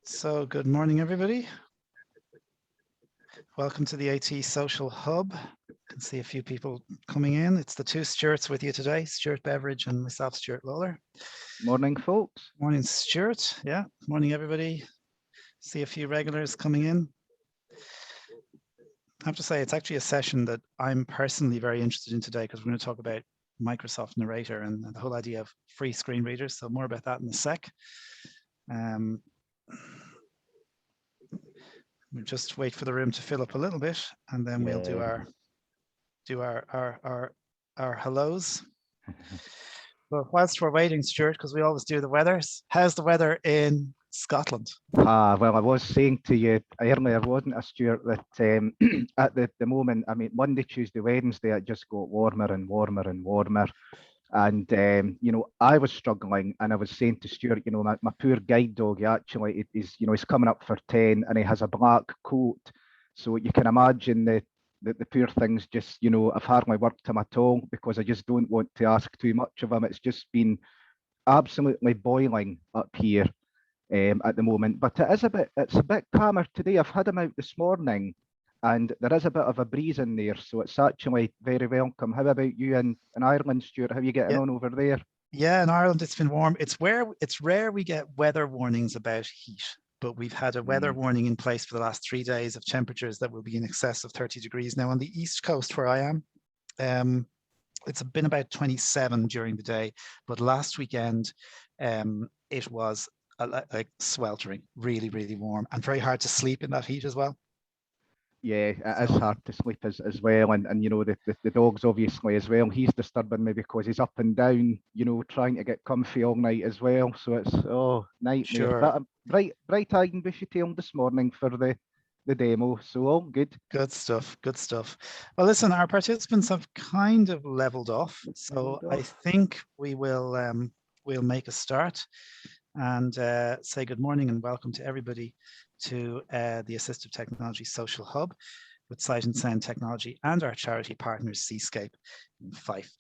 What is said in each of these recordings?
So good morning, everybody. Welcome to the AT Social Hub. I can see a few people coming in. It's the two Stuarts with you today, Stuart Beveridge and myself, Stuart Lawler. Morning, folks. Morning, Stuart. Yeah, morning, everybody. See a few regulars coming in. I have to say, it's actually a session that I'm personally very interested in today because we're going to talk about Microsoft Narrator and the whole idea of free screen readers. So more about that in a sec. We'll just wait for the room to fill up a little bit, and then we'll do our hellos. But whilst we're waiting, Stuart, because we always do the weathers, how's the weather in Scotland? Well, I was saying to you earlier, wasn't I, Stuart, that at the moment, I mean, Monday, Tuesday, Wednesday, it just got warmer and warmer and warmer. And, you know, I was struggling, and I was saying to Stuart, you know, my poor guide dog, he actually is, you know, he's coming up for 10 and he has a black coat. So you can imagine the poor thing's just, you know, I've hardly worked him at all because I just don't want to ask too much of him. It's just been absolutely boiling up here at the moment. But it's a bit calmer today. I've had him out this morning, and there is a bit of a breeze in there, so it's actually very welcome. How about you in Ireland, Stuart? How are you getting on over there? Yeah, in Ireland it's been warm. It's rare we get weather warnings about heat, but we've had a weather warning in place for the last 3 days of temperatures that will be in excess of 30 degrees. Now on the east coast where I am, it's been about 27 during the day, but last weekend it was like sweltering, really, really warm, and very hard to sleep in that heat as well. Yeah, it is hard to sleep as well, and you know the dog's obviously as well. He's disturbing me because he's up and down, you know, trying to get comfy all night as well. So it's nightmare. Sure. But bright-eyed and bushy-tailed this morning for the demo, so all good. Good stuff. Good stuff. Well, listen, our participants have kind of leveled off, so I think we will we'll make a start and say good morning and welcome to everybody to the Assistive Technology Social Hub with Sight and Sound Technology and our charity partners Seascape in Fife.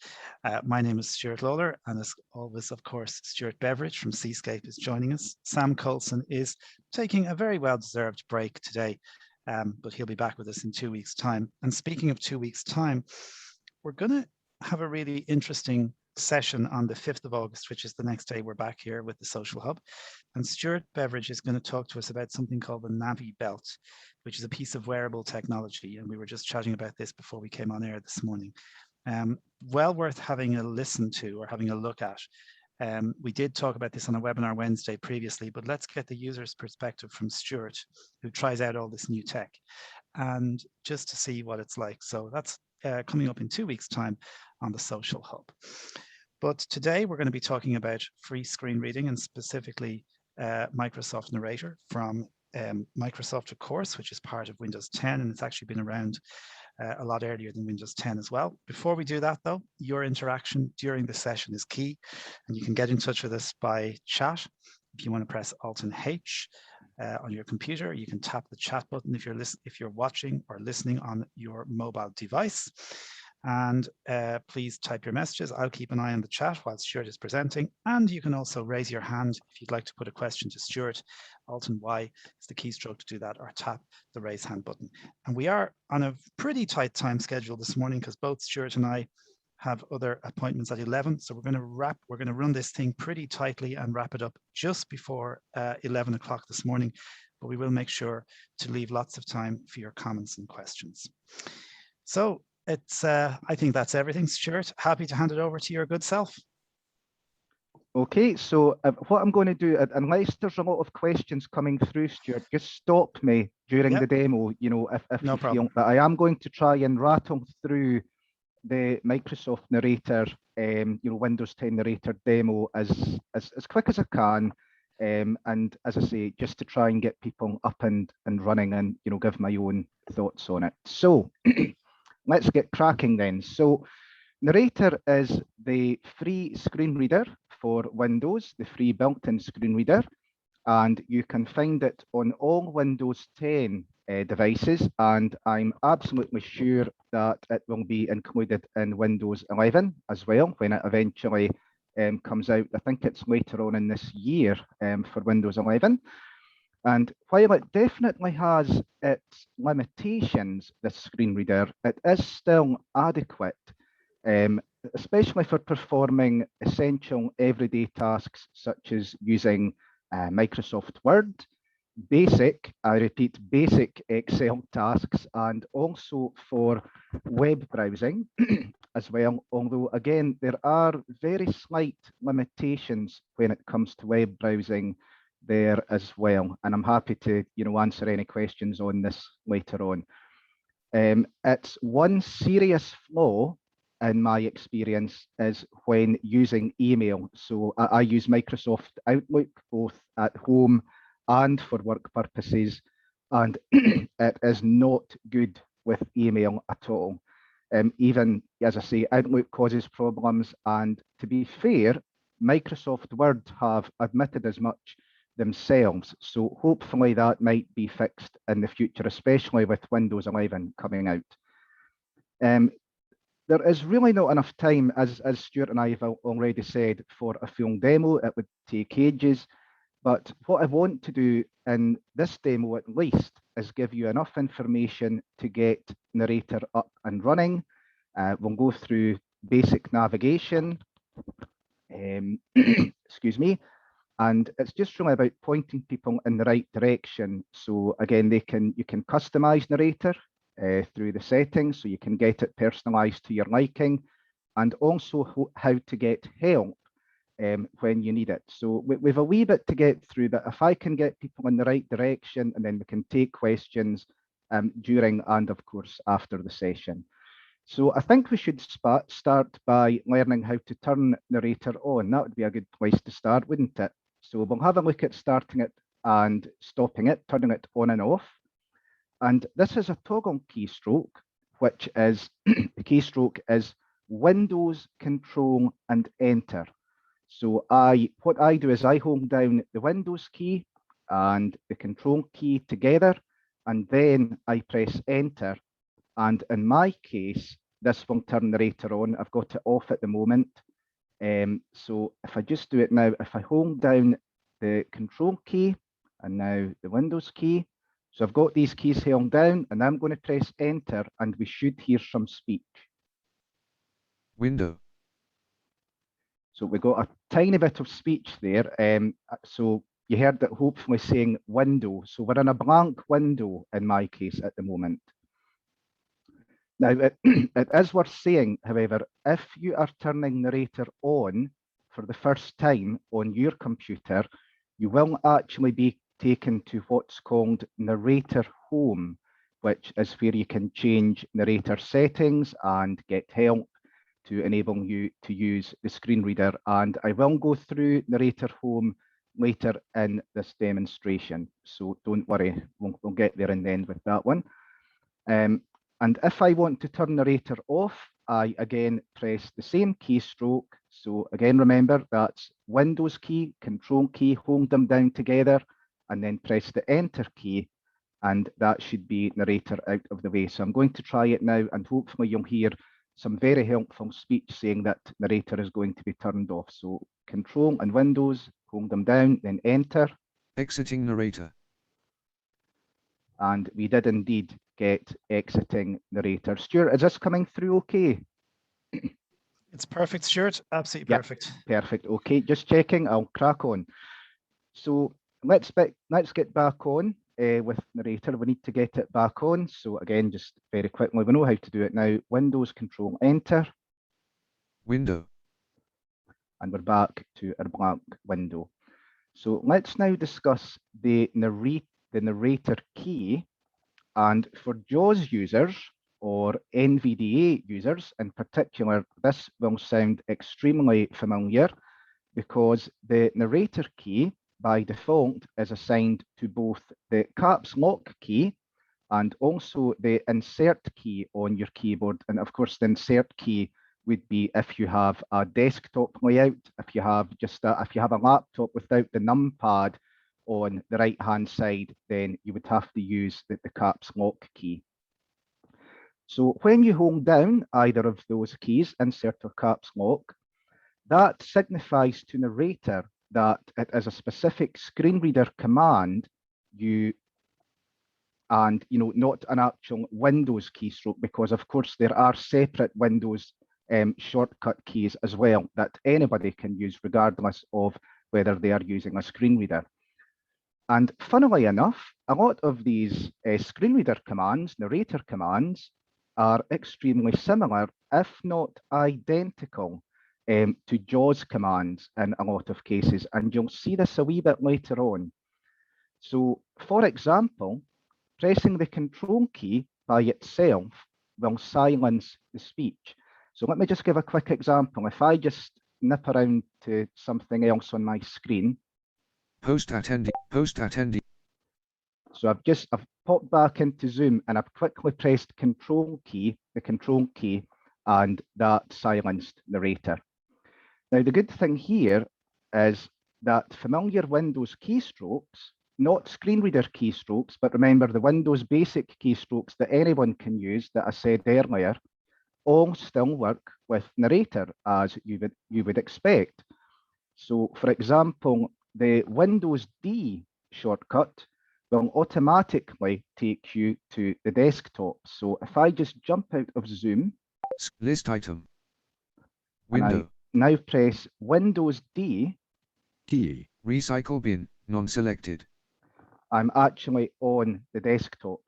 My name is Stuart Lawler, and as always, of course, Stuart Beveridge from Seascape is joining us. Sam Coulson is taking a very well-deserved break today, but he'll be back with us in 2 weeks' time. And speaking of 2 weeks' time, we're going to have a really interesting session on the 5th of August, which is the next day we're back here with the Social Hub. And Stuart Beveridge is going to talk to us about something called the Navi Belt, which is a piece of wearable technology. And we were just chatting about this before we came on air this morning. Well worth having a listen to or having a look at. We did talk about this on a webinar Wednesday previously, but let's get the user's perspective from Stuart, who tries out all this new tech, and just to see what it's like. So that's coming up in 2 weeks' time on the Social Hub. But today we're going to be talking about free screen reading, and specifically Microsoft Narrator from Microsoft, of course, which is part of Windows 10, and it's actually been around a lot earlier than Windows 10 as well. Before we do that, though, your interaction during the session is key, and you can get in touch with us by chat. If you want to press Alt and H on your computer, you can tap the chat button if you're watching or listening on your mobile device. And please type your messages. I'll keep an eye on the chat while Stuart is presenting. And you can also raise your hand if you'd like to put a question to Stuart. Alt and Y is the keystroke to do that, or tap the raise hand button. And we are on a pretty tight time schedule this morning because both Stuart and I have other appointments at 11. So we're going to run this thing pretty tightly and wrap it up just before 11 o'clock this morning. But we will make sure to leave lots of time for your comments and questions. So I think that's everything, Stuart. Happy to hand it over to your good self. Okay, so what I'm going to do, unless there's a lot of questions coming through, Stuart, just stop me during the demo, you know, if no you problem. feel that I am going to try and rattle through the Microsoft Narrator, you know, Windows 10 Narrator demo as quick as I can. And as I say, just to try and get people up and running and, you know, give my own thoughts on it. So let's get cracking then. So Narrator is the free screen reader for Windows, the free built-in screen reader, and you can find it on all Windows 10 devices, and I'm absolutely sure that it will be included in Windows 11 as well when it eventually comes out. I think it's later on in this year for Windows 11. And while it definitely has its limitations, this screen reader, it is still adequate, especially for performing essential everyday tasks such as using Microsoft Word, basic, I repeat, basic Excel tasks, and also for web browsing as well. Although, again, there are very slight limitations when it comes to web browsing there as well. And I'm happy to, answer any questions on this later on. It's one serious flaw in my experience is when using email. So I use Microsoft Outlook both at home and for work purposes, and it is not good with email at all. Even, as I say, Outlook causes problems, and to be fair, Microsoft Word have admitted as much themselves. So hopefully that might be fixed in the future, especially with Windows 11 coming out. There is really not enough time, as Stuart and I have already said, for a full demo. It would take ages. But what I want to do in this demo at least is give you enough information to get Narrator up and running. We'll go through basic navigation, excuse me, and it's just really about pointing people in the right direction. So again, you can customize Narrator through the settings, so you can get it personalized to your liking, and also how to get help when you need it. So we've a wee bit to get through, but if I can get people in the right direction, and then we can take questions during and of course after the session. So I think we should start by learning how to turn Narrator on. That would be a good place to start, wouldn't it? So we'll have a look at starting it and stopping it, turning it on and off. And this is a toggle keystroke, which is, the keystroke is Windows, Control and Enter. So what I do is I hold down the Windows key and the Control key together, and then I press Enter. And in my case, this will turn Narrator on. I've got it off at the moment. So if I just do it now, if I hold down the Control key and now the Windows key, so I've got these keys held down, and I'm going to press Enter, and we should hear some speech. Window. So we got a tiny bit of speech there. So you heard that hopefully saying window. So we're in a blank window in my case at the moment. Now, it is worth saying, however, if you are turning Narrator on for the first time on your computer, you will actually be taken to what's called Narrator Home, which is where you can change Narrator settings and get help to enable you to use the screen reader. And I will go through Narrator Home later in this demonstration, so don't worry, we'll get there in the end with that one. And if I want to turn Narrator off, I again press the same keystroke. So again, remember that's Windows key, Control key, hold them down together, and then press the Enter key, and that should be Narrator out of the way. So I'm going to try it now, and hopefully you'll hear some very helpful speech saying that Narrator is going to be turned off. So Control and Windows, hold them down, then Enter. Exiting Narrator. And we did indeed get exiting Narrator. Stuart, is this coming through okay? It's perfect, Stuart. Absolutely perfect. Perfect. Okay, just checking. I'll crack on. So let's get back on with Narrator. We need to get it back on. So again, just very quickly, we know how to do it now. Windows, Control, Enter. Window. And we're back to our blank window. So let's now discuss the Narrator key. And for JAWS users or NVDA users in particular, this will sound extremely familiar because the Narrator key by default is assigned to both the caps lock key and also the insert key on your keyboard. And of course, the insert key would be if you have a desktop layout, if you have a laptop without the numpad on the right hand side, then you would have to use the caps lock key. So when you hold down either of those keys, insert or caps lock, that signifies to Narrator that it is a specific screen reader command and not an actual Windows keystroke, because of course there are separate Windows shortcut keys as well that anybody can use regardless of whether they are using a screen reader. And funnily enough, a lot of these screen reader commands, narrator commands, are extremely similar, if not identical, to JAWS commands in a lot of cases. And you'll see this a wee bit later on. So, for example, pressing the Control key by itself will silence the speech. So let me just give a quick example. If I just nip around to something else on my screen. Post attendee. So I've popped back into Zoom and I've quickly pressed the Control key, and that silenced Narrator. Now the good thing here is that familiar Windows keystrokes, not screen reader keystrokes, but remember the Windows basic keystrokes that anyone can use that I said earlier, all still work with Narrator as you would expect. So for example, the Windows D shortcut will automatically take you to the desktop. So if I just jump out of Zoom, list item, window, now press Windows D, key, recycle bin, non-selected. I'm actually on the desktop.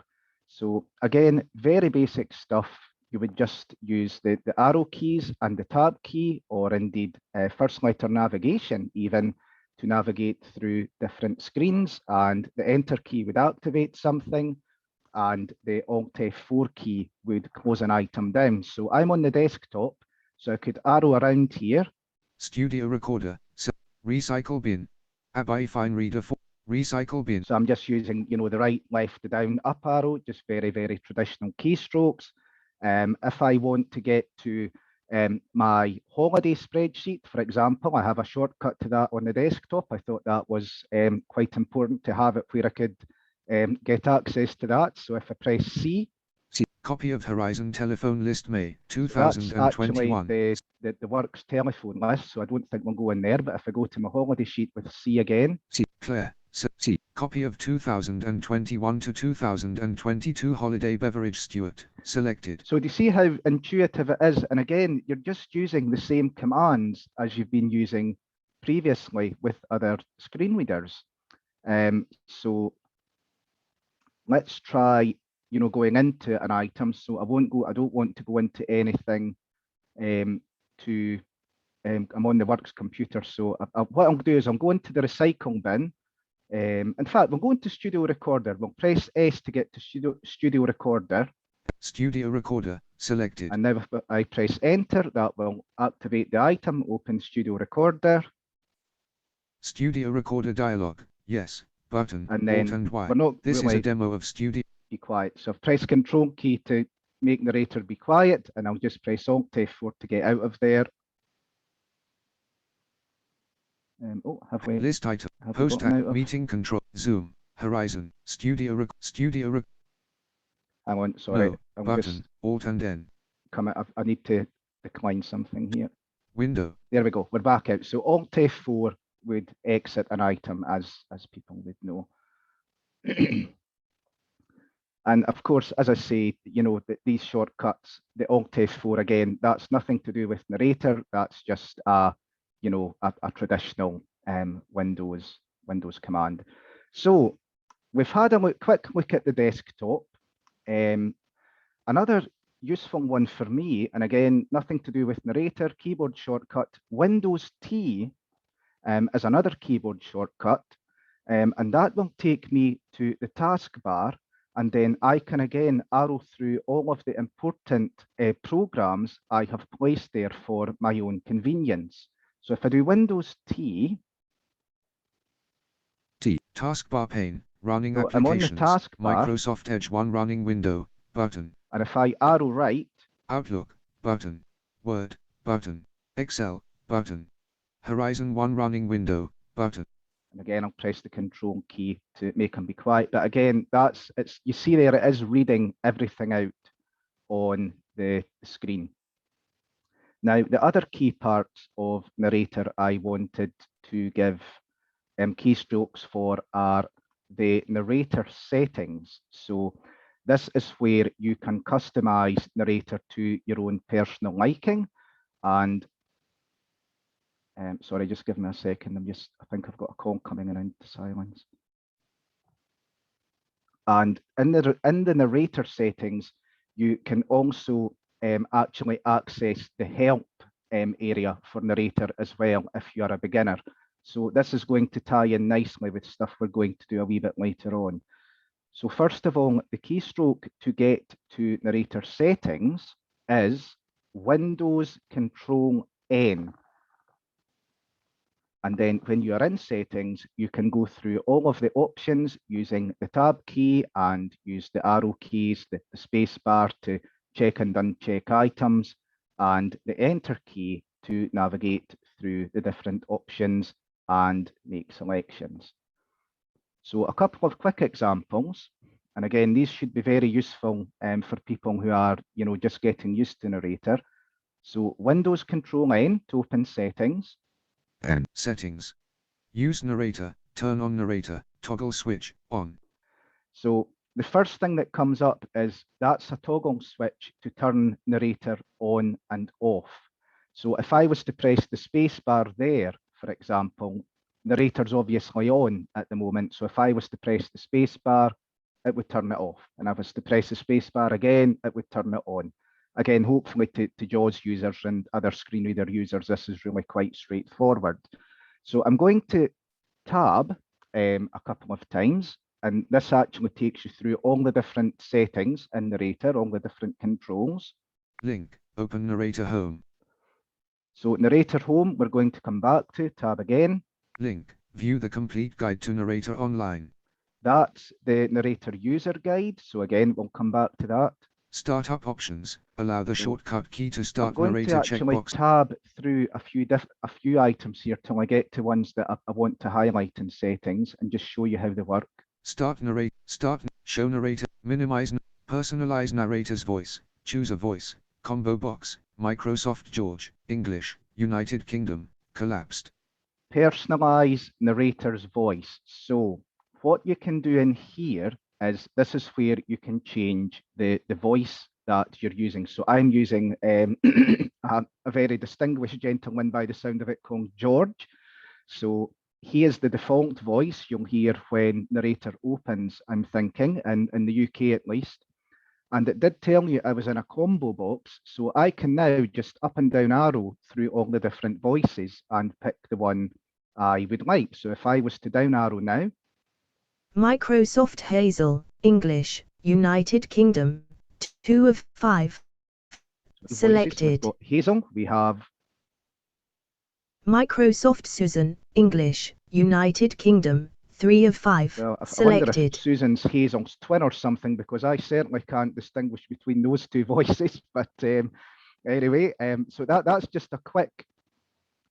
So again, very basic stuff. You would just use the arrow keys and the tab key, or indeed first letter navigation even, to navigate through different screens, and the enter key would activate something, and the Alt F4 key would close an item down. So I'm on the desktop, so I could arrow around here. Studio recorder, recycle bin, Abai fine reader for recycle bin. So I'm just using, the right, left, down, up arrow, just very, very traditional keystrokes. If I want to get to my holiday spreadsheet, for example, I have a shortcut to that on the desktop. I thought that was quite important to have it where I could get access to that. So if I press C, copy of Horizon telephone list May 2021. That's actually the works telephone list, so I don't think we'll go in there. But if I go to my holiday sheet with C again, Claire, C, copy of 2021 to 2022 holiday beverage Stuart, selected. So do you see how intuitive it is? And again, you're just using the same commands as you've been using previously with other screen readers. So let's try, going into an item. So I don't want to go into anything I'm on the works computer. So what I'll do is I'm going to the recycle bin. In fact, we'll go into Studio Recorder. We'll press S to get to Studio Recorder. Studio Recorder, selected. And now if I press Enter, that will activate the item, open Studio Recorder. Studio Recorder dialog, yes, button, And then Alt and Y. This is a demo of Studio. Be quiet. So I've pressed Control key to make Narrator be quiet, and I'll just press Alt F4 to get out of there. Have we? List item, post meeting control, Zoom, Horizon, Studio. Hang on, sorry. No, button, Alt and N. I need to decline something here. Window. There we go. We're back out. So Alt F4 would exit an item, as people would know. And of course, as I say, these shortcuts, the Alt F4 again, that's nothing to do with Narrator. That's just a traditional Windows command. So we've had a quick look at the desktop. Another useful one for me, and again, nothing to do with Narrator, keyboard shortcut, Windows T is another keyboard shortcut, and that will take me to the taskbar, and then I can again arrow through all of the important programs I have placed there for my own convenience. So if I do Windows T, taskbar pane, running so applications, I'm on the taskbar, Microsoft Edge 1 running window, button. And if I arrow right, Outlook, button, Word, button, Excel, button, Horizon 1 running window, button. And again, I'll press the Control key to make them be quiet. But again, you see there, it is reading everything out on the screen. Now, the other key parts of Narrator I wanted to give keystrokes for are the Narrator Settings. So this is where you can customize Narrator to your own personal liking. And sorry, just give me a second. I think I've got a call coming in into silence. And in the Narrator Settings, you can also actually access the help area for Narrator as well if you're a beginner. So this is going to tie in nicely with stuff we're going to do a wee bit later on. So first of all, the keystroke to get to Narrator Settings is Windows Control N. And then when you're in Settings, you can go through all of the options using the Tab key and use the arrow keys, the space bar to check and uncheck items, and the Enter key to navigate through the different options and make selections. So a couple of quick examples. And again, these should be very useful for people who are, just getting used to Narrator. So Windows Control N to open Settings. And Settings. Use Narrator, turn on Narrator, toggle switch on. So the first thing that comes up is that's a toggle switch to turn Narrator on and off. So if I was to press the space bar there, for example, Narrator's obviously on at the moment. So if I was to press the space bar, it would turn it off. And if I was to press the space bar again, it would turn it on. Again, hopefully to JAWS users and other screen reader users, this is really quite straightforward. So I'm going to tab a couple of times, and this actually takes you through all the different settings in Narrator, all the different controls. Link, open Narrator Home. So Narrator Home, we're going to come back to, tab again. Link, view the complete guide to Narrator online. That's the Narrator user guide. So again, we'll come back to that. Startup options, allow the shortcut key to start I'm going Narrator to actually checkbox. tab through a few items here till I get to ones that I want to highlight in settings and just show you how they work. Start narrate, show narrator, minimize, personalize narrator's voice, choose a voice, combo box, Microsoft George, English, United Kingdom, collapsed. Personalize narrator's voice. So what you can do in here is this is where you can change the voice that you're using. So I'm using a very distinguished gentleman by the sound of it called George. So he is the default voice you'll hear when Narrator opens, I'm thinking, in the UK at least. And it did tell you I was in a combo box, so I can now just up and down arrow through all the different voices and pick the one I would like. So if I was to down arrow now. Microsoft Hazel, English, United Kingdom, 2 of 5. Selected. We've got Hazel, we have Microsoft Susan, English, United Kingdom, 3 of 5. Well, I Selected. wonder if Susan's Hazel's twin or something, because I certainly can't distinguish between those two voices. But anyway, so that's just a quick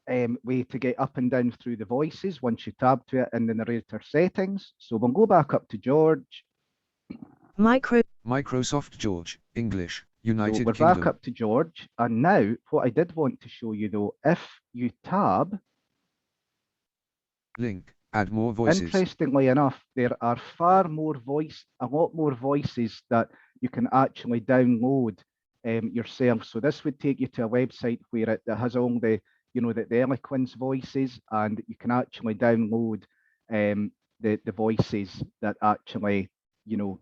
way to get up and down through the voices once you tab to it in the Narrator settings. So we'll go back up to George. Microsoft George, English, United Kingdom. We're back up to George. And now what I did want to show you though, if you tab. Link, add more voices. Interestingly enough, there are a lot more voices that you can actually download yourself. So this would take you to a website where it has all the the eloquence voices, and you can actually download the voices that actually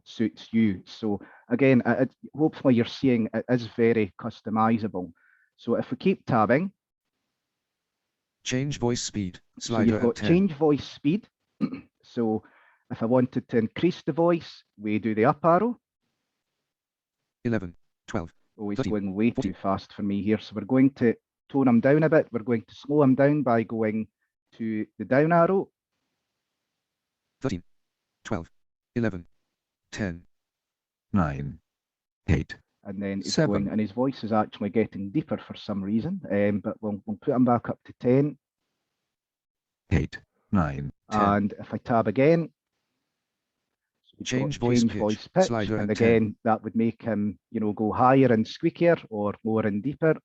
suits you. So again, hopefully you're seeing it is very customizable. So if we keep tabbing, change voice speed, so you've got change voice speed. So if I wanted to increase the voice, we do the up arrow. 11, 12. Oh, he's going way too fast for me here. So we're going to tone him down a bit. We're going to slow him down by going to the down arrow. 13, 12, 11, 10, 9, 8. And then he's 7. going, and his voice is actually getting deeper for some reason. But we'll put him back up to 10. 8, 9, 10. And if I tab again, change voice pitch, slider, and again, that would make him, go higher and squeakier or lower and deeper.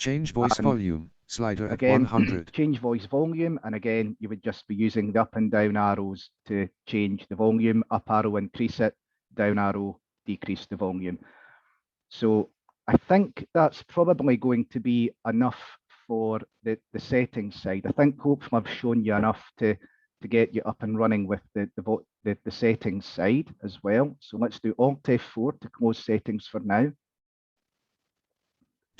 Change voice And volume, slider at again, 100. change voice volume, and again, you would just be using the up and down arrows to change the volume. Up arrow, increase it, down arrow, decrease the volume. So I think that's probably going to be enough for the settings side. I think hopefully I've shown you enough to get you up and running with the settings side as well. So let's do Alt F4 to close settings for now.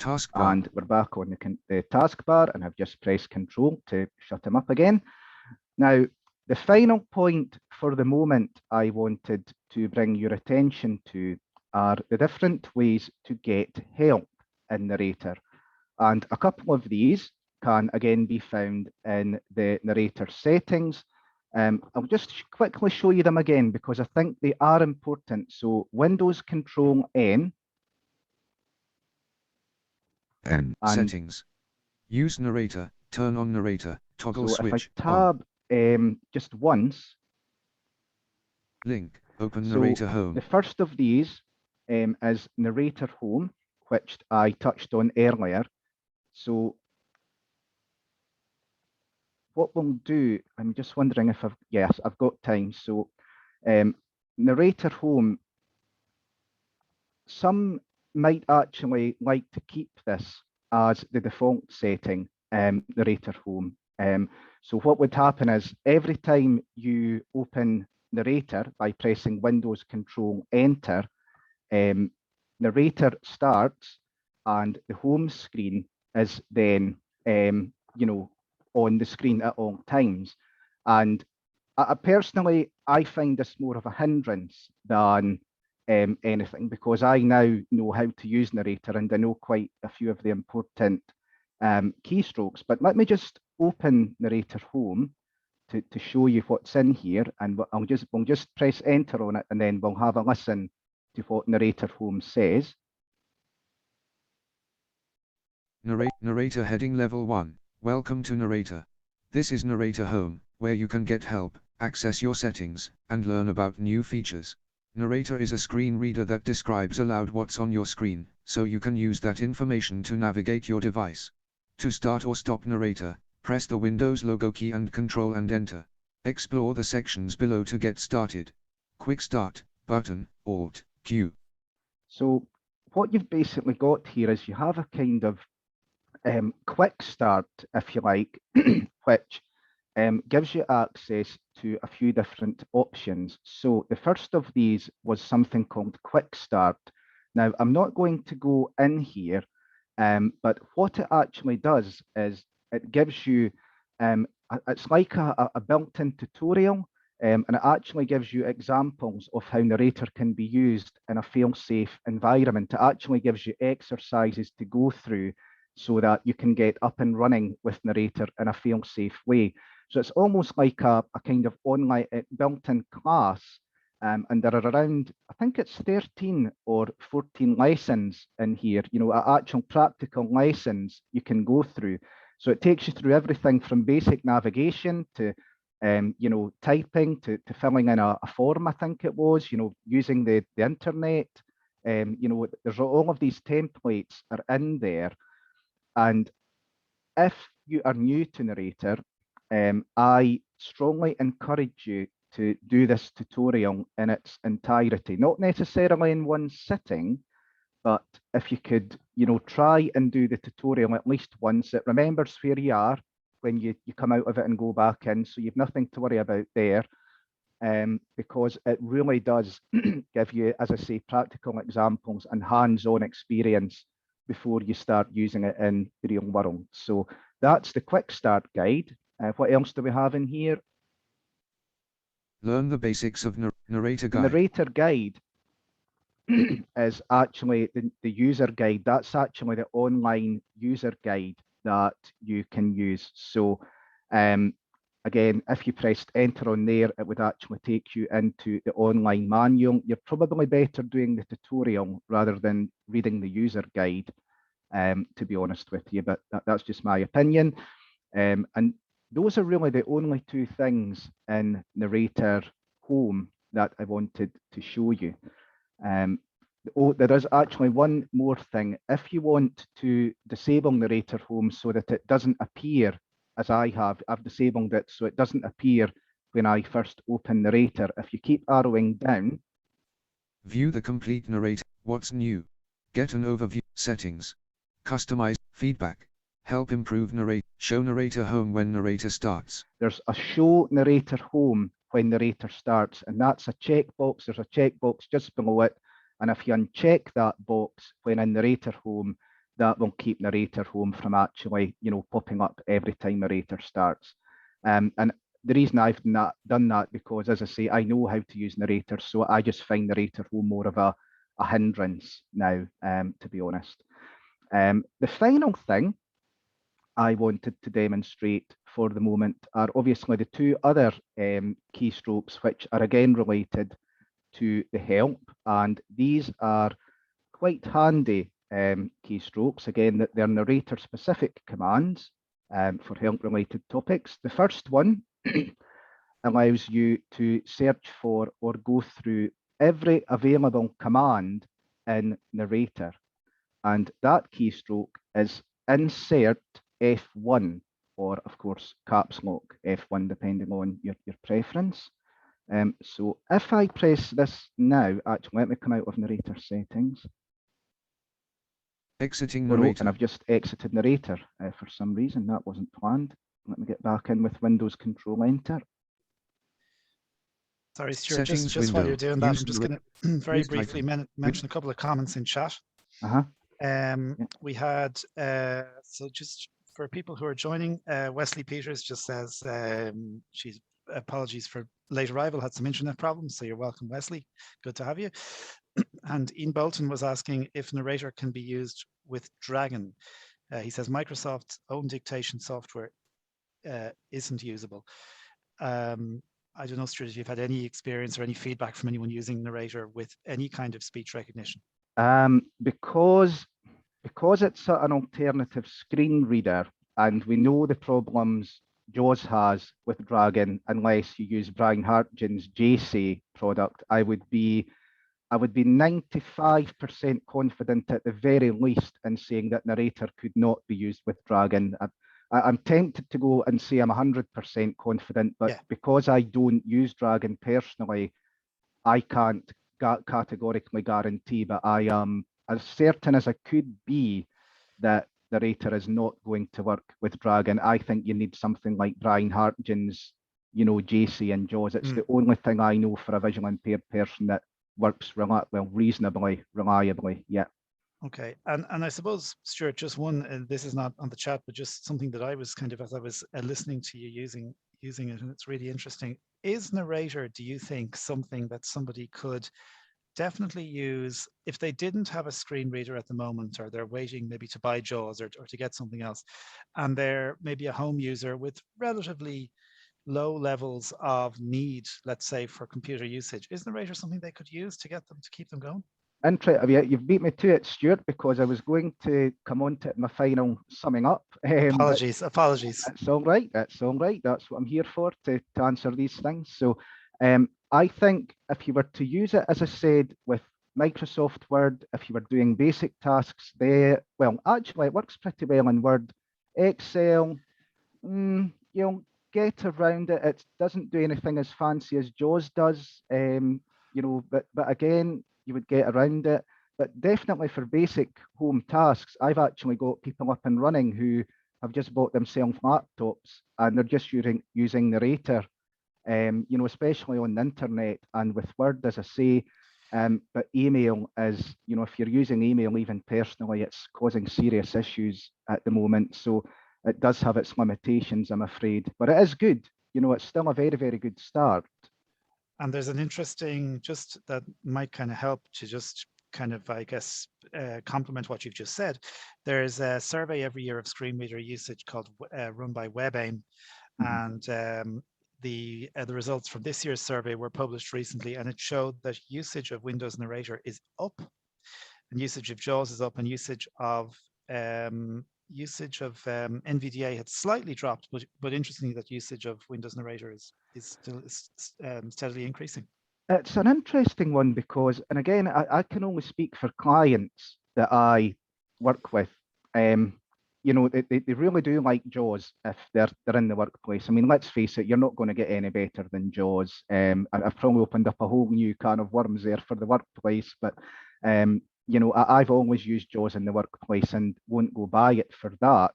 Taskbar. And we're back on the taskbar, and I've just pressed Control to shut them up again. Now, the final point for the moment I wanted to bring your attention to are the different ways to get help in Narrator. And a couple of these can again be found in the Narrator settings. I'll just quickly show you them again because I think they are important. So Windows Control N. And settings. Use narrator, turn on narrator, toggle so switch. If I tab just once. Link, open Narrator Home. The first of these is Narrator Home, which I touched on earlier. So what we'll do, I'm just wondering if I've got time. So Narrator Home, some might actually like to keep this as the default setting, Narrator Home. So what would happen is every time you open Narrator by pressing Windows Control Enter, Narrator starts and the home screen is then on the screen at all times. And personally, I find this more of a hindrance than anything, because I now know how to use Narrator and I know quite a few of the important keystrokes. But let me just open Narrator Home to show you what's in here, and we'll just press enter on it, and then we'll have a listen to what Narrator Home says. Narrator heading level 1. Welcome to Narrator. This is Narrator Home, where you can get help, access your settings, and learn about new features. Narrator is a screen reader that describes aloud what's on your screen, so you can use that information to navigate your device. To start or stop Narrator, press the Windows logo key and Control and Enter. Explore the sections below to get started. Quick Start, button, Alt, Q. So what you've basically got here is you have a kind of quick start, if you like, which gives you access to a few different options. So the first of these was something called Quick Start. Now, I'm not going to go in here, but what it actually does is it gives you, it's like a built-in tutorial, and it actually gives you examples of how Narrator can be used in a fail-safe environment. It actually gives you exercises to go through so that you can get up and running with Narrator in a fail-safe way. So it's almost like a kind of online built-in class, and there are around, I think it's 13 or 14 lessons in here, actual practical lessons you can go through. So it takes you through everything from basic navigation to typing to filling in a form, I think it was, using the internet. There's all of these templates are in there. And if you are new to Narrator, I strongly encourage you to do this tutorial in its entirety, not necessarily in one sitting, but if you could, try and do the tutorial at least once. It remembers where you are when you come out of it and go back in, so you've nothing to worry about there, because it really does give you, as I say, practical examples and hands-on experience before you start using it in the real world. So that's the Quick Start guide. What else do we have in here? Learn the basics of Narrator Guide. The Narrator Guide is actually the user guide. That's actually the online user guide that you can use. So again, if you pressed enter on there, it would actually take you into the online manual. You're probably better doing the tutorial rather than reading the user guide, to be honest with you, but that's just my opinion. And those are really the only two things in Narrator Home that I wanted to show you. Oh, there is actually one more thing. If you want to disable Narrator Home so that it doesn't appear, as I've disabled it so it doesn't appear when I first open Narrator. If you keep arrowing down. View the complete narrator. What's new? Get an overview. Settings. Customize. Feedback. Help improve narrate. Show Narrator Home when narrator starts. There's a show Narrator Home when narrator starts, and that's a checkbox. There's a checkbox just below it. And if you uncheck that box when in Narrator Home, that will keep Narrator Home from actually, popping up every time narrator starts. And the reason I've done that because, as I say, I know how to use narrator, so I just find Narrator Home more of a hindrance now, to be honest. The final thing I wanted to demonstrate for the moment are obviously the two other keystrokes, which are again related to the help, and these are quite handy keystrokes. Again, they're narrator specific commands for help related topics. The first one allows you to search for or go through every available command in narrator, and that keystroke is insert F1, or of course caps lock F1 depending on your preference. So if I press this now, actually let me come out of narrator settings. Exiting Oh, no, narrator. and I've just exited narrator for some reason. That wasn't planned. Let me get back in with Windows Control Enter. Sorry, Stuart, Settings just while window. you're doing that, Use I'm just going to very use briefly mention a couple of comments in chat. We had, so just for people who are joining, Wesley Peters just says she's apologies for late arrival, had some internet problems, so you're welcome, Wesley. Good to have you. And Ian Bolton was asking if narrator can be used with Dragon. He says Microsoft's own dictation software isn't usable. I don't know, Stuart, if you've had any experience or any feedback from anyone using narrator with any kind of speech recognition. Because it's an alternative screen reader, and we know the problems JAWS has with Dragon, unless you use Brian Hartgen's JC product, I would be 95% confident at the very least in saying that narrator could not be used with Dragon. I'm tempted to go and say I'm 100% confident, but because I don't use Dragon personally, I can't categorically guarantee, but I am as certain as I could be that narrator is not going to work with Dragon. I think you need something like Brian Hartgen's, JC and JAWS. It's the only thing I know for a visually impaired person that works reasonably reliably. Yeah. Okay, and I suppose, Stuart, just one, this is not on the chat, but just something that I was kind of, as I was listening to you using it, and it's really interesting. Is narrator, do you think, something that somebody could definitely use if they didn't have a screen reader at the moment, or they're waiting maybe to buy JAWS or to get something else, and they're maybe a home user with relatively low levels of need, let's say, for computer usage? Is narrator something they could use to get them, to keep them going? You've beat me to it, Stuart, because I was going to come on to my final summing up. Apologies. That's all right. That's all right. That's what I'm here for, to answer these things. So I think if you were to use it, as I said, with Microsoft Word, if you were doing basic tasks there, well, actually, it works pretty well in Word. Excel, you'll get around it. It doesn't do anything as fancy as JAWS does, but again, you would get around it. But definitely for basic home tasks, I've actually got people up and running who have just bought themselves laptops and they're just using narrator, especially on the internet and with Word, as I say. But email is, if you're using email even personally, it's causing serious issues at the moment. So it does have its limitations, I'm afraid, but it is good. It's still a very, very good start. And there's an interesting, just that might kind of help to just kind of, I guess, complement what you've just said. There's a survey every year of screen reader usage called run by WebAIM, and the results from this year's survey were published recently, and it showed that usage of Windows Narrator is up, and usage of JAWS is up, and usage of NVDA had slightly dropped, but interestingly, that usage of Windows Narrator is still steadily increasing. It's an interesting one because, and again, I can only speak for clients that I work with. You know, they really do like JAWS if they're in the workplace. I mean, let's face it, you're not going to get any better than JAWS. I've probably opened up a whole new can of worms there for the workplace, but you know, I've always used JAWS in the workplace and won't go by it for that.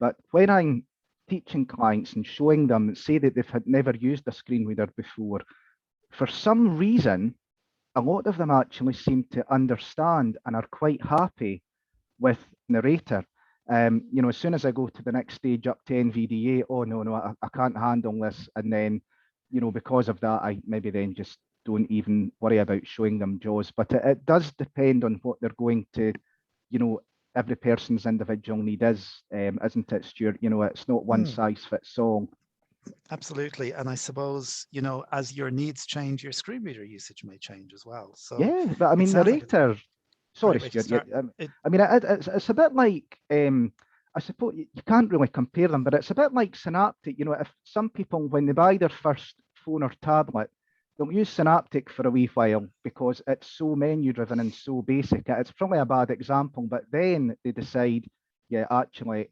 But when I'm teaching clients and showing them, say that they've never used a screen reader before, for some reason, a lot of them actually seem to understand and are quite happy with Narrator. You know, as soon as I go to the next stage up to NVDA, oh no, I can't handle this. And then, you know, because of that, I maybe then just don't even worry about showing them JAWS. But it does depend on what they're going to, you know, every person's individual need is, isn't it, Stuart? You know, it's not one size fits all. Absolutely. And I suppose, you know, as your needs change, your screen reader usage may change as well. So yeah, but I mean, Narrator, like sorry, Stuart. I mean, it's a bit like, I suppose you can't really compare them, but it's a bit like Synaptic. You know, if some people, when they buy their first phone or tablet, they'll use Synaptic for a wee while because it's so menu driven and so basic. It's probably a bad example, but then they decide, yeah, actually,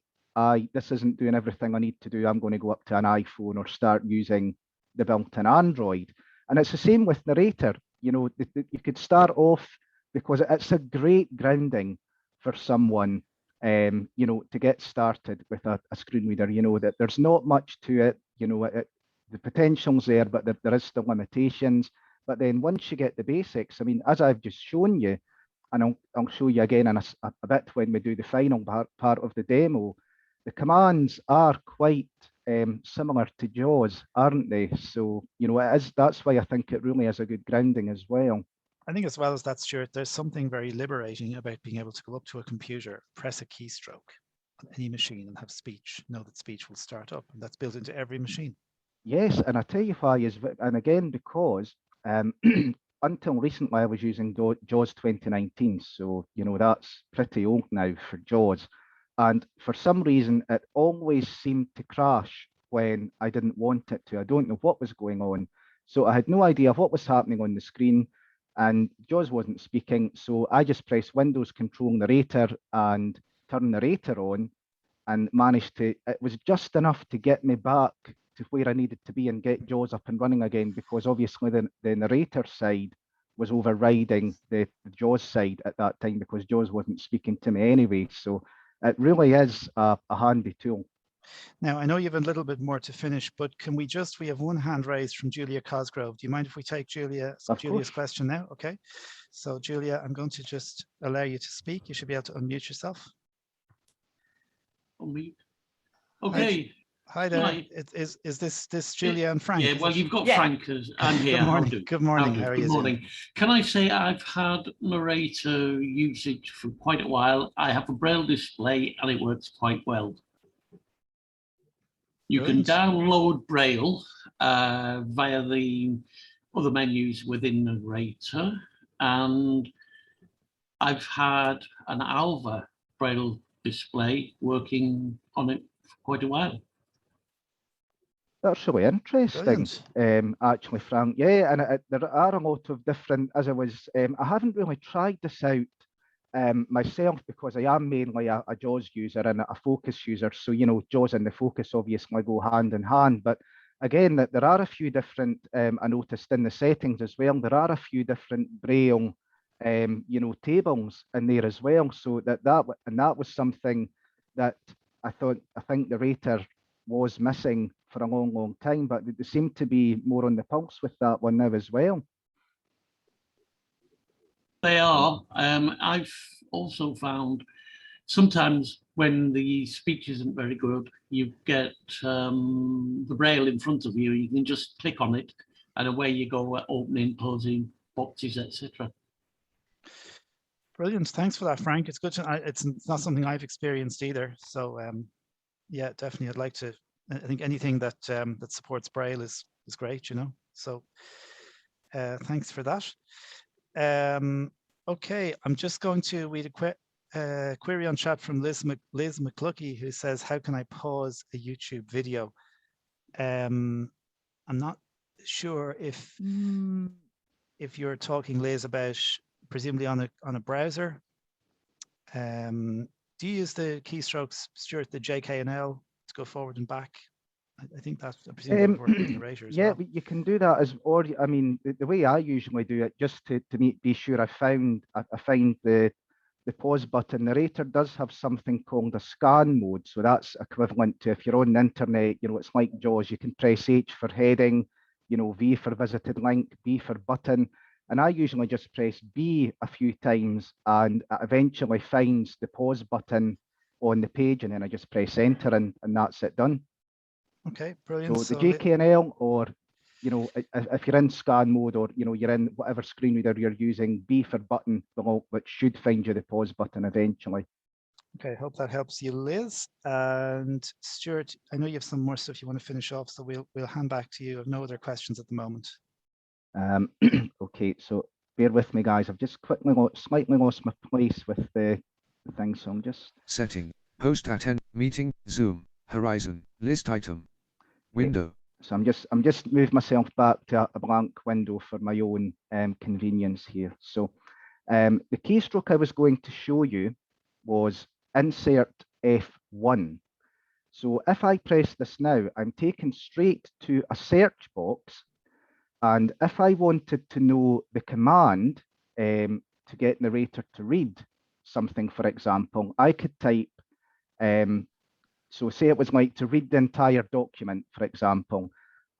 this isn't doing everything I need to do. I'm going to go up to an iPhone or start using the built-in Android. And it's the same with Narrator. You know, you could start off because it's a great grounding for someone, you know, to get started with a screen reader. You know, that there's not much to it. You know, the potential's there, but there is still limitations. But then once you get the basics, I mean, as I've just shown you, and I'll show you again in a bit when we do the final part of the demo, the commands are quite similar to JAWS, aren't they? So, you know, that's why I think it really is a good grounding as well. I think as well as that, Stuart, there's something very liberating about being able to go up to a computer, press a keystroke on any machine and have speech, know that speech will start up, and that's built into every machine. Yes, and I tell you why is, and again, because until recently I was using JAWS 2019, so, you know, that's pretty old now for JAWS. And for some reason, it always seemed to crash when I didn't want it to. I don't know what was going on. So I had no idea what was happening on the screen, and JAWS wasn't speaking. So I just pressed Windows Control Narrator and turn Narrator on and managed to, it was just enough to get me back to where I needed to be and get JAWS up and running again, because obviously the Narrator side was overriding the JAWS side at that time because JAWS wasn't speaking to me anyway. So it really is a handy tool. Now, I know you have a little bit more to finish, but we have one hand raised from Julia Cosgrove. Do you mind if we take Julia's question now? Okay. So Julia, I'm going to just allow you to speak. You should be able to unmute yourself. Unmute. Okay. Hi there. Hi. Is this Julia and Frank? Yeah, well, you've got Frank as I'm here. Good morning. Good morning. How are you? Good morning. Can I say I've had Narrator usage for quite a while. I have a Braille display and it works quite well. You can download Braille via the other menus within Narrator, and I've had an Alva Braille display working on it for quite a while. That's really interesting, actually, Frank. Yeah, and there are a lot of different, as I was, I haven't really tried this out myself because I am mainly a JAWS user and a Focus user. So, you know, JAWS and the Focus obviously go hand in hand. But again, there are a few different, I noticed in the settings as well, there are a few different Braille, you know, tables in there as well. So that was something that I think the Narrator was missing for a long time, but they seem to be more on the pulse with that one now as well. They are. I've also found sometimes when the speech isn't very good, you get the Braille in front of you. You can just click on it, and away you go, opening, closing boxes, etc. Brilliant. Thanks for that, Frank. It's good to. It's not something I've experienced either. So yeah, definitely. I'd like to. I think anything that that supports Braille is great. You know. So thanks for that. Okay, I'm just going to read a query on chat from Liz McCluckey, who says, how can I pause a YouTube video? I'm not sure if if you're talking, Liz, about presumably on a browser, do you use the keystrokes, Stuart, the J, K, and L to go forward and back? I think that's, I presume that would work with Narrator as yeah, well. you can do that as, or I mean, the way I usually do it, just to be sure I find the pause button. Narrator does have something called a scan mode, so that's equivalent to, if you're on the internet, you know, it's like JAWS. You can press H for heading, you know, V for visited link, B for button, and I usually just press B a few times, and it eventually finds the pause button on the page, and then I just press enter, and that's it done. Okay, brilliant. So the JKNL, or you know, if you're in scan mode, or you know, you're in whatever screen reader you're using, B for button, which should find you the pause button eventually. Okay, hope that helps you, Liz. And Stuart, I know you have some more stuff you want to finish off, so we'll hand back to you. I have no other questions at the moment. Okay, so bear with me, guys. I've just slightly lost my place with the thing, so I'm just Setting, host attend, meeting, Zoom, Horizon, list item, window. So I'm just moved myself back to a blank window for my own convenience here. So the keystroke I was going to show you was insert F1. So if I press this now, I'm taken straight to a search box. And if I wanted to know the command to get Narrator to read something, for example, I could type, so say it was like to read the entire document, for example,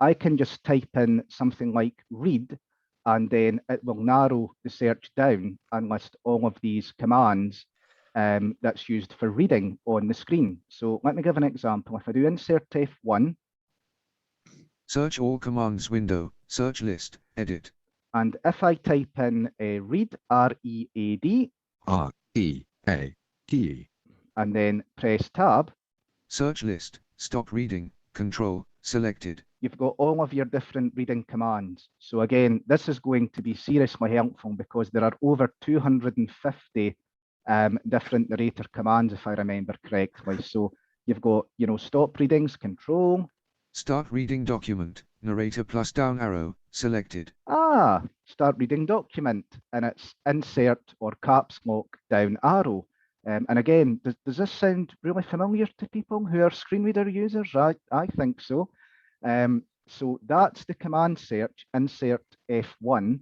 I can just type in something like read, and then it will narrow the search down and list all of these commands that's used for reading on the screen. So let me give an example. If I do insert F1. Search all commands window, search list, edit. And if I type in read, R-E-A-D. R-E-A-D. And then press tab. Search list, stop reading, control, selected. You've got all of your different reading commands. So again, this is going to be seriously helpful because there are over 250 different narrator commands, if I remember correctly. So you've got, you know, stop readings, control. Start reading document, narrator plus down arrow, selected. Start reading document, and it's insert or caps lock down arrow. And again, does this sound really familiar to people who are screen reader users? I think so. So that's the command search, insert F1.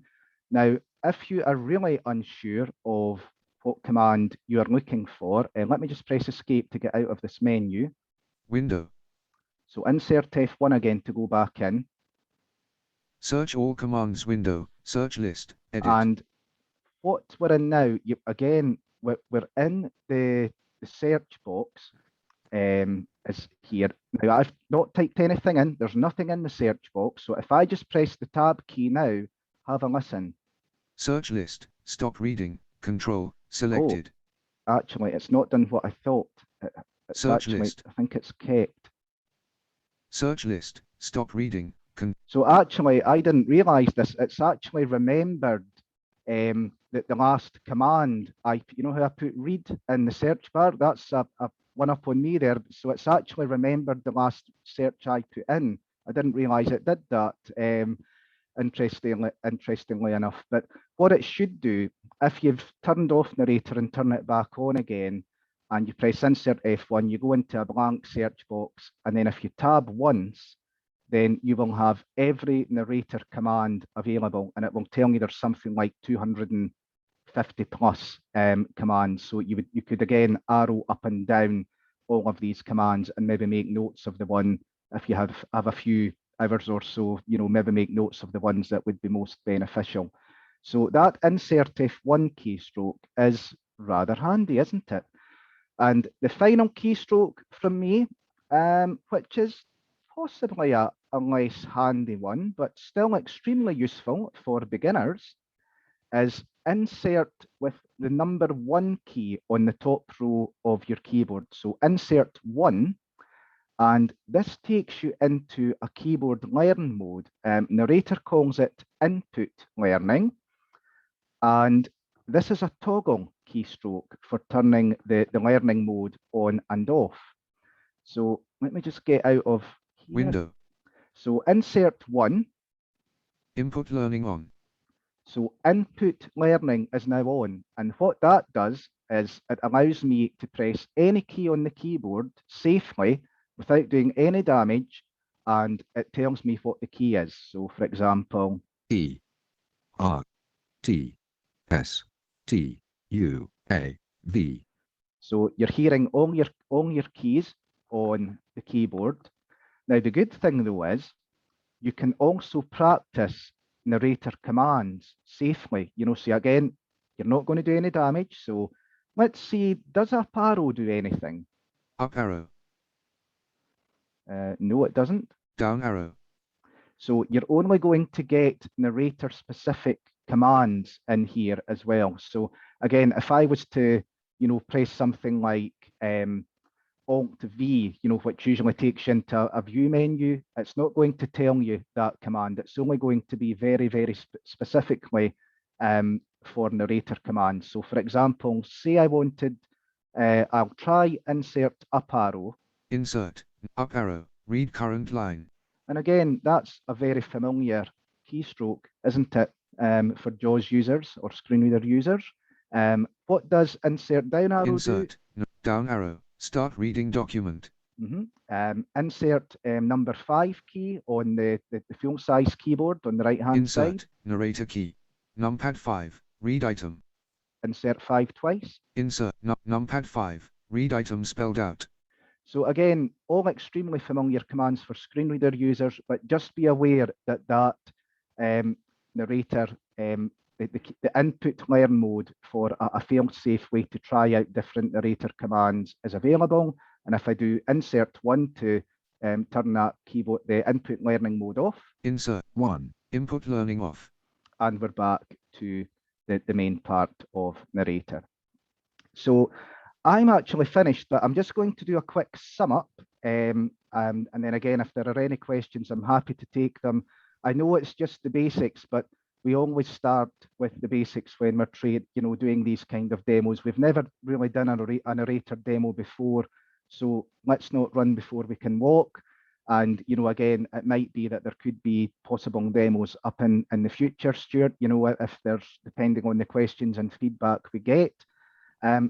Now, if you are really unsure of what command you are looking for, let me just press escape to get out of this menu. Window. So insert F1 again to go back in. Search all commands window, search list, edit. And what we're in now, again, we're in the search box is here. Now, I've not typed anything in. There's nothing in the search box. So if I just press the tab key now, have a listen. Search list, stop reading, control, selected. Oh, actually, it's not done what I thought. Search list. I think it's kept. Search list, stop reading. So actually, I didn't realize this. It's actually remembered that the last command, you know how I put read in the search bar? That's a one up on me there. So it's actually remembered the last search I put in. I didn't realize it did that, interestingly enough. But what it should do, if you've turned off Narrator and turn it back on again, and you press insert F1, you go into a blank search box. And then if you tab once, then you will have every narrator command available, and it will tell you there's something like 250 plus commands. So you could again arrow up and down all of these commands and maybe make notes of the one, if you have a few hours or so, you know, maybe make notes of the ones that would be most beneficial. So that insert F1 keystroke is rather handy, isn't it? And the final keystroke from me, which is possibly a less handy one, but still extremely useful for beginners, is insert with the number 1 key on the top row of your keyboard. So insert 1, and this takes you into a keyboard learn mode. Narrator calls it input learning, and this is a toggle keystroke for turning the learning mode on and off. So let me just get out of here. Window. So insert 1. Input learning on. So input learning is now on. And what that does is it allows me to press any key on the keyboard safely without doing any damage. And it tells me what the key is. So for example, E R T S T U A V. so you're hearing all your keys on the keyboard. Now, the good thing though is you can also practice narrator commands safely. So again, you're not going to do any damage. So let's see, does up arrow do anything? Up arrow. No, it doesn't. Down arrow. So you're only going to get narrator specific commands in here as well. So again, if I was to, press something like Alt V, which usually takes you into a view menu, it's not going to tell you that command. It's only going to be very, very specifically for narrator commands. So for example, say I wanted, I'll try insert up arrow. Insert up arrow, read current line. And again, that's a very familiar keystroke, isn't it, for JAWS users or screen reader users? What does insert down arrow Insert do? down arrow, start reading document. Insert number 5 key on the full size keyboard on the right hand side. Insert narrator key. Numpad 5, read item. Insert 5 twice. Insert numpad 5, read item spelled out. So again, all extremely familiar commands for screen reader users, but just be aware that narrator, the input learn mode for a fail-safe way to try out different narrator commands is available. And if I do insert 1 to turn that keyboard, the input learning mode off. Insert 1, input learning off. And we're back to the main part of narrator. So I'm actually finished, but I'm just going to do a quick sum up. And then again, if there are any questions, I'm happy to take them. I know it's just the basics, but we always start with the basics when we're doing these kind of demos. We've never really done a narrator demo before, so let's not run before we can walk. And again, it might be that there could be possible demos up in the future, Stuart. If there's, depending on the questions and feedback we get.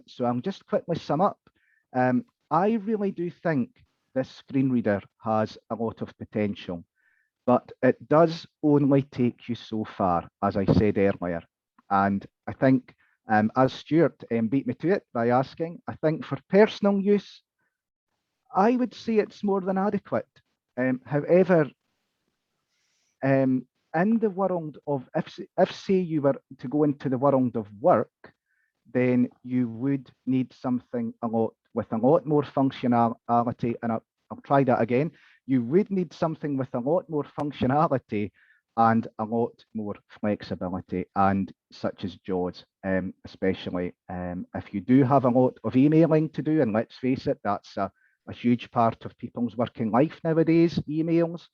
So I'll just quickly sum up. I really do think this screen reader has a lot of potential, but it does only take you so far, as I said earlier. And I think, as Stuart beat me to it by asking, I think for personal use, I would say it's more than adequate. However, in the world of, if say you were to go into the world of work, then you would need something with a lot more functionality. And I'll try that again. You would need something with a lot more functionality and a lot more flexibility, and such as JAWS, especially if you do have a lot of emailing to do. And let's face it, that's a huge part of people's working life nowadays, emails.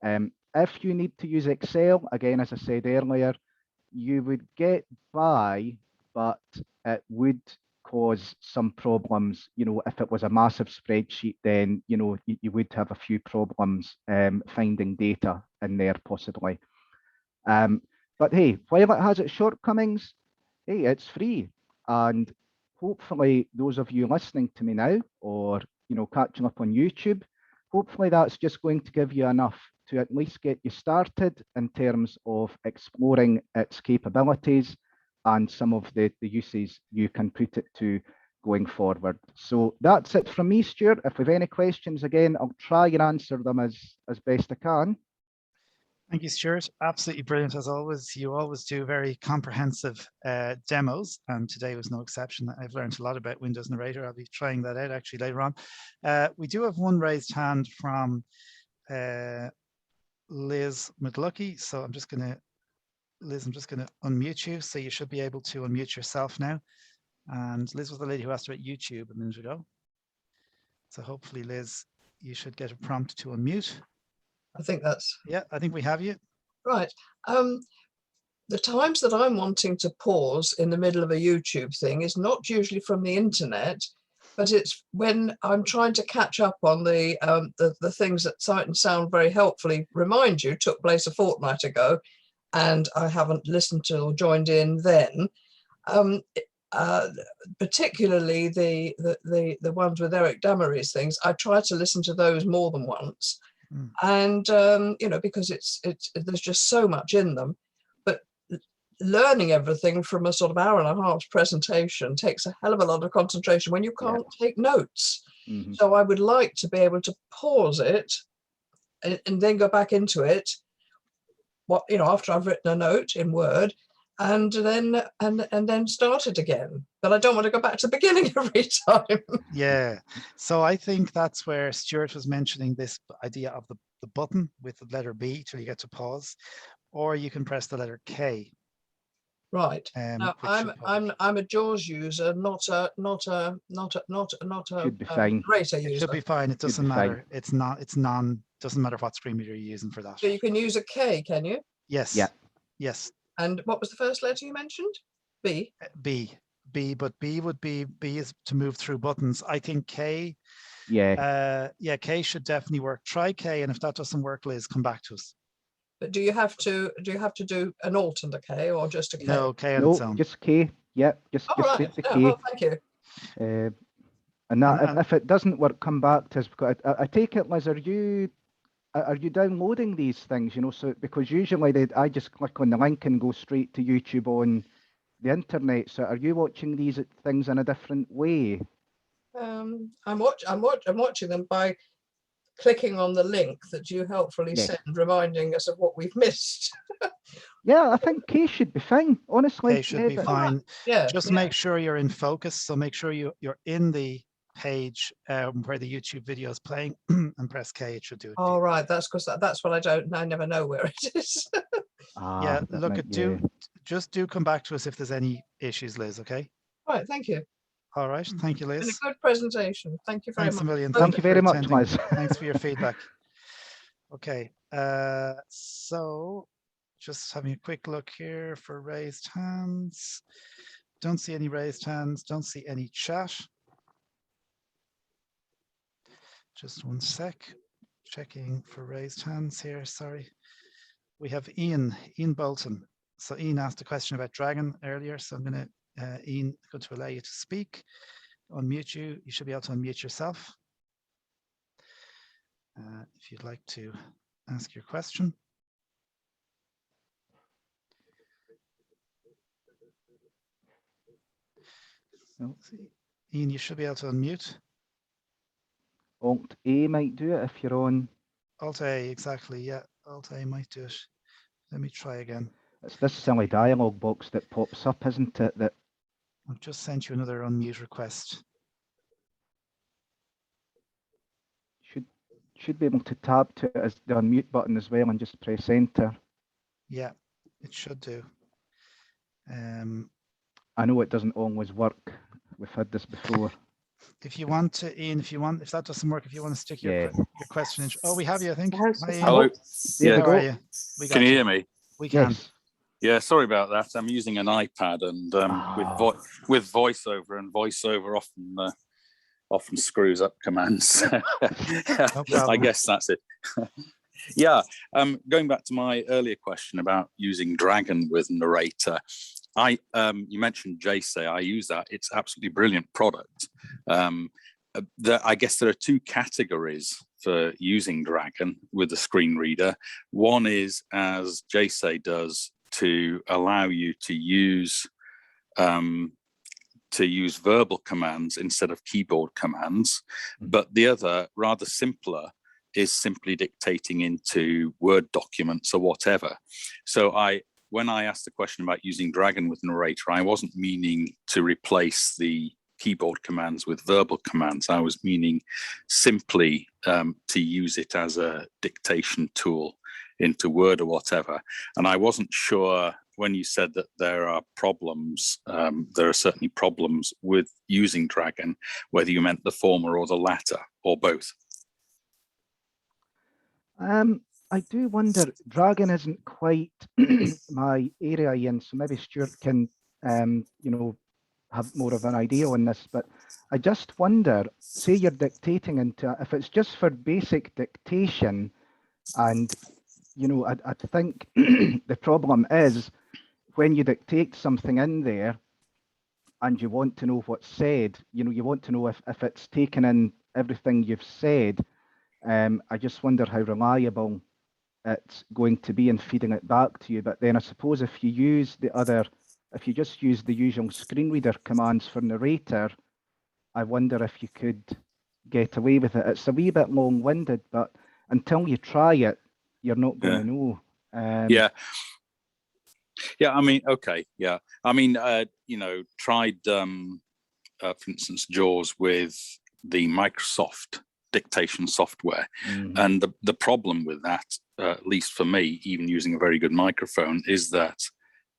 If you need to use Excel, again, as I said earlier, you would get by, but it would cause some problems. If it was a massive spreadsheet, then you would have a few problems finding data in there possibly. But hey, while it has its shortcomings, hey, it's free. And hopefully those of you listening to me now, or catching up on YouTube, hopefully that's just going to give you enough to at least get you started in terms of exploring its capabilities and some of the uses you can put it to going forward. So that's it from me, Stuart. If we have any questions, again, I'll try and answer them as best I can. Thank you, Stuart. Absolutely brilliant as always. You always do very comprehensive demos, and today was no exception. I've learned a lot about Windows Narrator. I'll be trying that out actually later on. We do have one raised hand from Liz McLucky. So I'm just going to, Liz, I'm just going to unmute you. So you should be able to unmute yourself now. And Liz was the lady who asked about YouTube a minute ago. So hopefully, Liz, you should get a prompt to unmute. I think that's... Yeah, I think we have you. Right. The times that I'm wanting to pause in the middle of a YouTube thing is not usually from the internet, but it's when I'm trying to catch up on the things that Sight and Sound very helpfully remind you took place a fortnight ago. and I haven't listened to or joined in then. Particularly the ones with Eric Damery's things, I try to listen to those more than once, and you know, because there's just so much in them. But learning everything from a sort of hour and a half presentation takes a hell of a lot of concentration when you can't take notes. So I would like to be able to pause it and then go back into it. After I've written a note in Word, and then start it again. But I don't want to go back to the beginning every time. Yeah. So I think that's where Stuart was mentioning this idea of the button with the letter B till you get to pause, or you can press the letter K. Right. Now I'm a JAWS user, not a Should be fine. Narrator user. It should be fine. It doesn't matter. Fine. Doesn't matter what screen reader you're using for that. So you can use a K, can you? Yes. Yeah. Yes. And what was the first letter you mentioned? B. But B is to move through buttons. I think K. Yeah. K should definitely work. Try K, and if that doesn't work, Liz, come back to us. But do you have to do an alt and a K, or just a K? No, K on its own. Just K. Yeah, just right. the K. Well, thank you. And that, if it doesn't work, come back to us. Because I take it, Liz, are you downloading these things? So because usually I just click on the link and go straight to YouTube on the internet. So are you watching these things in a different way? I'm watching them by clicking on the link that you helpfully send, reminding us of what we've missed. Yeah, I think K should be fine. Honestly, K should be fine. Just make sure you're in focus. So make sure you're in the page where the YouTube video is playing, and press K. It should do it. All right, that's because that's what I never know where it is. Yeah, look, just do come back to us if there's any issues, Liz. Okay. Right, thank you. All right, thank you, Liz. It's a good presentation. Thank you very much. Thanks a million. Thank you very much, Liz. Thanks for your feedback. Okay, so just having a quick look here for raised hands. Don't see any raised hands. Don't see any chat. Just one sec. Checking for raised hands here. Sorry. We have Ian Bolton. So Ian asked a question about Dragon earlier. So I'm going to Ian, going to allow you to speak. Unmute you. You should be able to unmute yourself if you'd like to ask your question. Ian, you should be able to unmute. Alt A might do it if you're on. Alt A, exactly. Yeah, Alt A might do it. Let me try again. It's this silly dialog box that pops up, isn't it? That I've just sent you another unmute request. Should be able to tab to it as the unmute button as well and just press enter. Yeah, it should do. I know it doesn't always work. We've had this before. If you want to, Ian, if that doesn't work, if you want to stick your question in. Oh, we have you, I think. Hi, hello. Yeah, how are you? Can you hear me? We can. Yes. Yeah, sorry about that. I'm using an iPad and with VoiceOver, and VoiceOver often screws up commands. I guess that's it. Yeah, going back to my earlier question about using Dragon with Narrator, you mentioned JSay. I use that. It's absolutely brilliant product. I guess there are two categories for using Dragon with the screen reader. One is, as JSay does, to allow you to use verbal commands instead of keyboard commands. But the other, rather simpler, is simply dictating into Word documents or whatever. So when I asked the question about using Dragon with Narrator, I wasn't meaning to replace the keyboard commands with verbal commands. I was meaning simply to use it as a dictation tool into Word or whatever. And I wasn't sure when you said that there are problems, there are certainly problems with using Dragon, whether you meant the former or the latter or both. I do wonder, Dragon isn't quite my area, Ian, so maybe Stuart can, have more of an idea on this, but I just wonder, say you're dictating into, if it's just for basic dictation and you know, I think the problem is when you dictate something in there and you want to know what's said, you know, you want to know if it's taken in everything you've said. I just wonder how reliable it's going to be in feeding it back to you. But then I suppose if you use if you just use the usual screen reader commands for narrator, I wonder if you could get away with it. It's a wee bit long-winded, but until you try it, you're not going to know. Yeah. I mean, okay. Yeah. I mean, you know, tried, for instance, JAWS with the Microsoft dictation software. And the problem with that, at least for me, even using a very good microphone, is that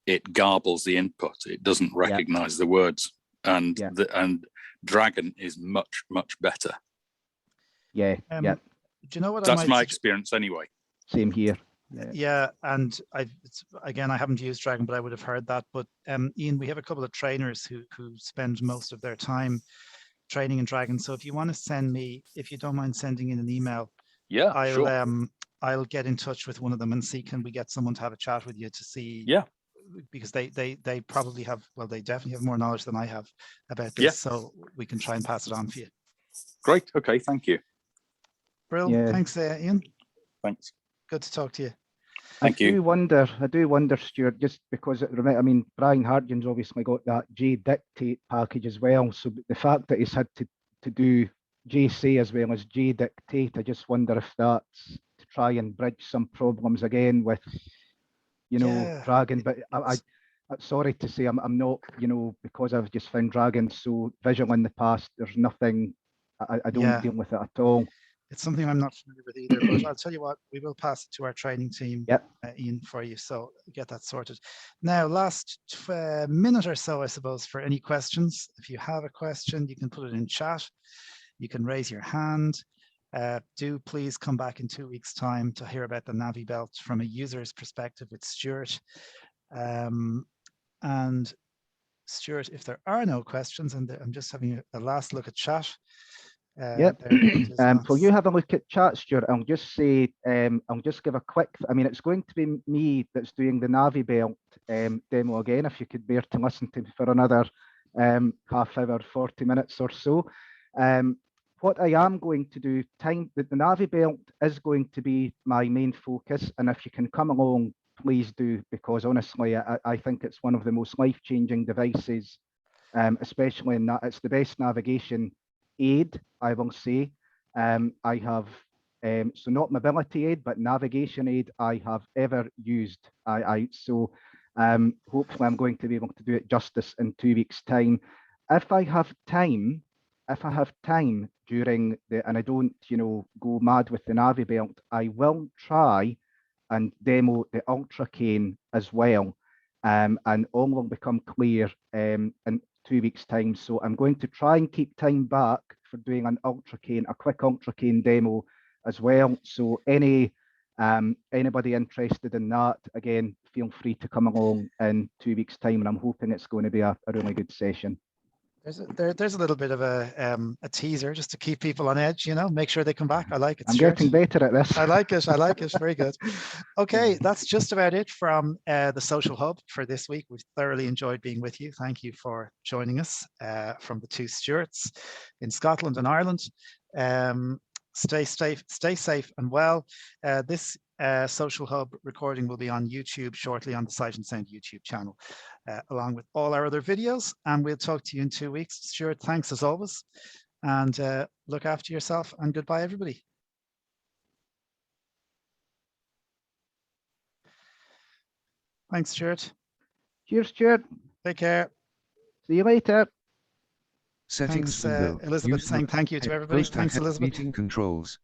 it garbles the input. It doesn't recognize the words. And and Dragon is much, much better. Yeah. Do you know what? That's my experience anyway. Same here. Yeah, and again, I haven't used Dragon, but I would have heard that. But Ian, we have a couple of trainers who spend most of their time training in Dragon. So if you want to send me, if you don't mind sending in an email, I'll get in touch with one of them and see, can we get someone to have a chat with you to see? Yeah, because they probably have, well, they definitely have more knowledge than I have about this. So we can try and pass it on for you. Great. Okay. Thank you. Brilliant. Thanks, Ian. Thanks. Good to talk to you. Thank you. I do wonder, Stuart, just because I mean, Brian Hartgen's obviously got that JDictate package as well. So the fact that he's had to do JSay as well as JDictate, I just wonder if that's to try and bridge some problems again with, you know, Dragon. But I'm sorry to say, I'm not, you know, because I've just found Dragon so visual in the past. There's nothing. I don't deal with it at all. It's something I'm not familiar with either, but I'll tell you what, we will pass it to our training team, Ian, for you. So get that sorted. Now, last minute or so, I suppose, for any questions. If you have a question, you can put it in chat. You can raise your hand. Do please come back in 2 weeks' time to hear about the Navi Belt from a user's perspective with Stuart. And Stuart, if there are no questions, and I'm just having a last look at chat. For you have a look at chat, Stuart, I'll just say, I'll just give a quick, I mean, it's going to be me that's doing the Navi Belt demo again, if you could bear to listen to me for another half hour, 40 minutes or so. What I am going to do, the Navi Belt is going to be my main focus, and if you can come along, please do, because honestly, I think it's one of the most life-changing devices, especially in that it's the best navigation aid, I will say. I have, so not mobility aid, but navigation aid I have ever used. So hopefully I'm going to be able to do it justice in 2 weeks' time. If I have time during and I don't, you know, go mad with the Navi Belt, I will try and demo the Ultra Cane as well. And all will become clear in 2 weeks' time. So I'm going to try and keep time back for doing an Ultra Cane, a quick Ultra Cane demo as well. So anybody interested in that, again, feel free to come along in 2 weeks' time, and I'm hoping it's going to be a really good session. There's a little bit of a teaser just to keep people on edge, you know, make sure they come back. I like it. I'm getting better at this. I like it. Very good. Okay, that's just about it from the Social Hub for this week. We've thoroughly enjoyed being with you. Thank you for joining us from the two Stuarts in Scotland and Ireland. Stay safe and well. This Social Hub recording will be on YouTube shortly on the Sight and Sound YouTube channel, along with all our other videos. And we'll talk to you in 2 weeks. Stuart, thanks as always. And look after yourself, and goodbye, everybody. Thanks, Stuart. Cheers, Stuart. Take care. See you later. Settings Thanks, Elizabeth, saying thank you to everybody. Thanks, Elizabeth. Meeting controls.